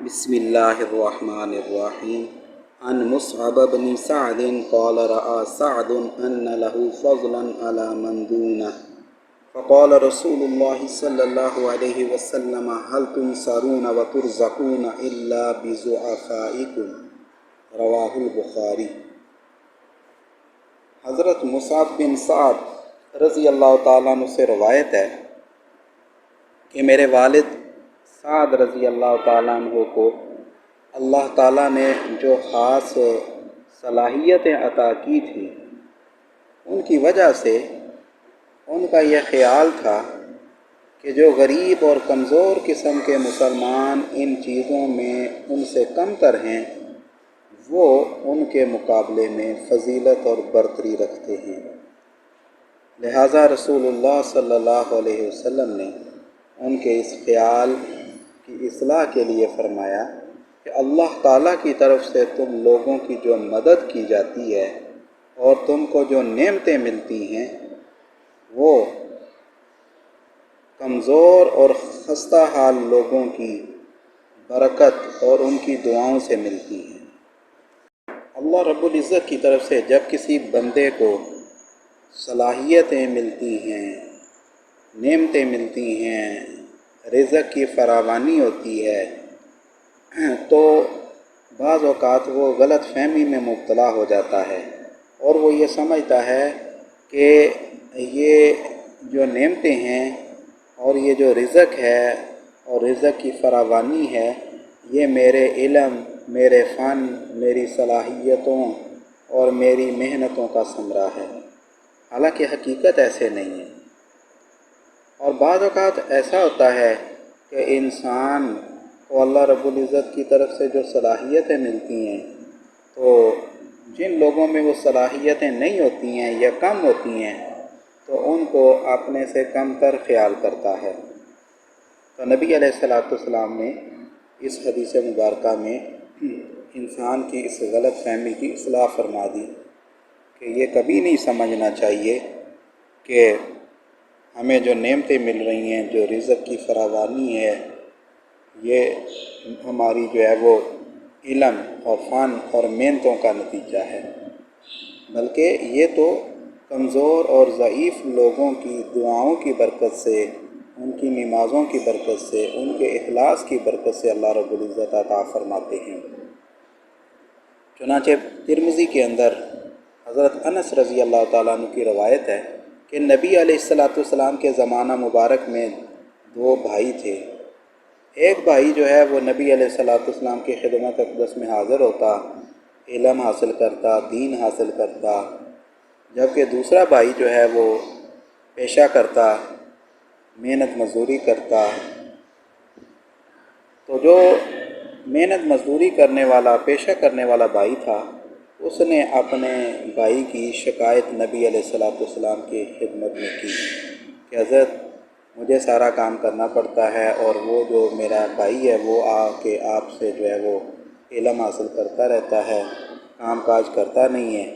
بسم اللہ الرحمن الرحیم عن مصعب بن سعد قال رأى سعد أن له فضلا على من دونه فقال رسول الله صلى الله عليه وسلم هل تنصرون وترزقون إلا بضعفائكم رواہ البخاری۔ حضرت مصعب بن سعد رضی اللہ تعالیٰ عنہ سے روایت ہے کہ میرے والد سعد رضی اللہ تعالیٰ عنہ کو اللہ تعالیٰ نے جو خاص صلاحیتیں عطا کی تھیں ان کی وجہ سے ان کا یہ خیال تھا کہ جو غریب اور کمزور قسم کے مسلمان ان چیزوں میں ان سے کم تر ہیں وہ ان کے مقابلے میں فضیلت اور برتری رکھتے ہیں، لہٰذا رسول اللہ صلی اللہ علیہ وسلم نے ان کے اس خیال کی اصلاح کے لیے فرمایا کہ اللہ تعالیٰ کی طرف سے تم لوگوں کی جو مدد کی جاتی ہے اور تم کو جو نعمتیں ملتی ہیں وہ کمزور اور خستہ حال لوگوں کی برکت اور ان کی دعاؤں سے ملتی ہیں۔ اللہ رب العزت کی طرف سے جب کسی بندے کو صلاحیتیں ملتی ہیں، نعمتیں ملتی ہیں، رزق کی فراوانی ہوتی ہے تو بعض اوقات وہ غلط فہمی میں مبتلا ہو جاتا ہے اور وہ یہ سمجھتا ہے کہ یہ جو نعمتیں ہیں اور یہ جو رزق ہے اور رزق کی فراوانی ہے یہ میرے علم، میرے فن، میری صلاحیتوں اور میری محنتوں کا ثمرہ ہے، حالانکہ حقیقت ایسے نہیں ہے۔ اور بعض اوقات ایسا ہوتا ہے کہ انسان کو اللہ رب العزت کی طرف سے جو صلاحیتیں ملتی ہیں تو جن لوگوں میں وہ صلاحیتیں نہیں ہوتی ہیں یا کم ہوتی ہیں تو ان کو اپنے سے کم تر خیال کرتا ہے۔ تو نبی علیہ السلام نے اس حدیث مبارکہ میں انسان کی اس غلط فہمی کی اصلاح فرما دی کہ یہ کبھی نہیں سمجھنا چاہیے کہ ہمیں جو نعمتیں مل رہی ہیں، جو رزق کی فراوانی ہے، یہ ہماری جو ہے وہ علم اور فن اور محنتوں کا نتیجہ ہے، بلکہ یہ تو کمزور اور ضعیف لوگوں کی دعاؤں کی برکت سے، ان کی نمازوں کی برکت سے، ان کے اخلاص کی برکت سے اللہ رب العزت عطا فرماتے ہیں۔ چنانچہ ترمذی کے اندر حضرت انس رضی اللہ تعالیٰ عنہ کی روایت ہے کہ نبی علیہ السلام کے زمانہ مبارک میں دو بھائی تھے۔ ایک بھائی جو ہے وہ نبی علیہ السلام کی خدمت اقدس میں حاضر ہوتا، علم حاصل کرتا، دین حاصل کرتا، جبکہ دوسرا بھائی جو ہے وہ پیشہ کرتا، محنت مزدوری کرتا۔ تو جو محنت مزدوری کرنے والا، پیشہ کرنے والا بھائی تھا اس نے اپنے بھائی کی شکایت نبی علیہ السلام کی خدمت میں کی کہ حضرت مجھے سارا کام کرنا پڑتا ہے اور وہ جو میرا بھائی ہے وہ آ کے آپ سے جو ہے وہ علم حاصل کرتا رہتا ہے، کام کاج کرتا نہیں ہے۔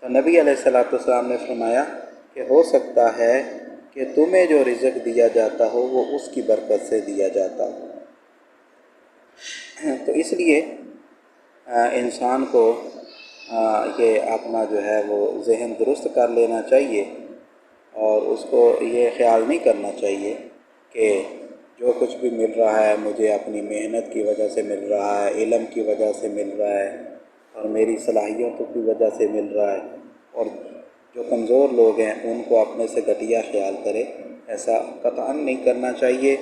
تو نبی علیہ السلام نے فرمایا کہ ہو سکتا ہے کہ تمہیں جو رزق دیا جاتا ہو وہ اس کی برکت سے دیا جاتا ہو۔ تو اس لیے انسان کو یہ اپنا جو ہے وہ ذہن درست کر لینا چاہیے اور اس کو یہ خیال نہیں کرنا چاہیے کہ جو کچھ بھی مل رہا ہے مجھے اپنی محنت کی وجہ سے مل رہا ہے، علم کی وجہ سے مل رہا ہے اور میری صلاحیتوں کی وجہ سے مل رہا ہے، اور جو کمزور لوگ ہیں ان کو اپنے سے گھٹیا خیال کرے، ایسا قطعاً نہیں کرنا چاہیے،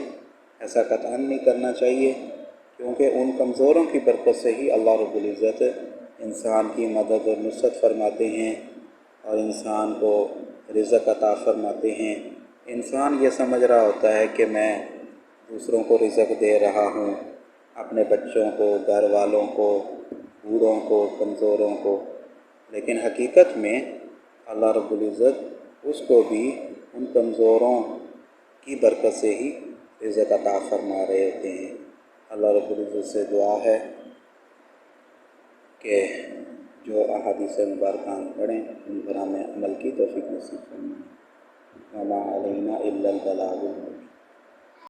ایسا قطعاً نہیں کرنا چاہیے، کیونکہ ان کمزوروں کی برکت سے ہی اللہ رب العزت انسان کی مدد اور نصرت فرماتے ہیں اور انسان کو رزق عطا فرماتے ہیں۔ انسان یہ سمجھ رہا ہوتا ہے کہ میں دوسروں کو رزق دے رہا ہوں، اپنے بچوں کو، گھر والوں کو، بوڑھوں کو، کمزوروں کو، لیکن حقیقت میں اللہ رب العزت اس کو بھی ان کمزوروں کی برکت سے ہی رزق عطا فرما رہے ہوتے ہیں۔ اللہ رب العزت سے دعا ہے کہ جو احادیث مبارکہ ہم پڑھیں ان پر ہمیں عمل کی توفیق نصیب فرمائے۔ وما علینا الا البلاغ المبین۔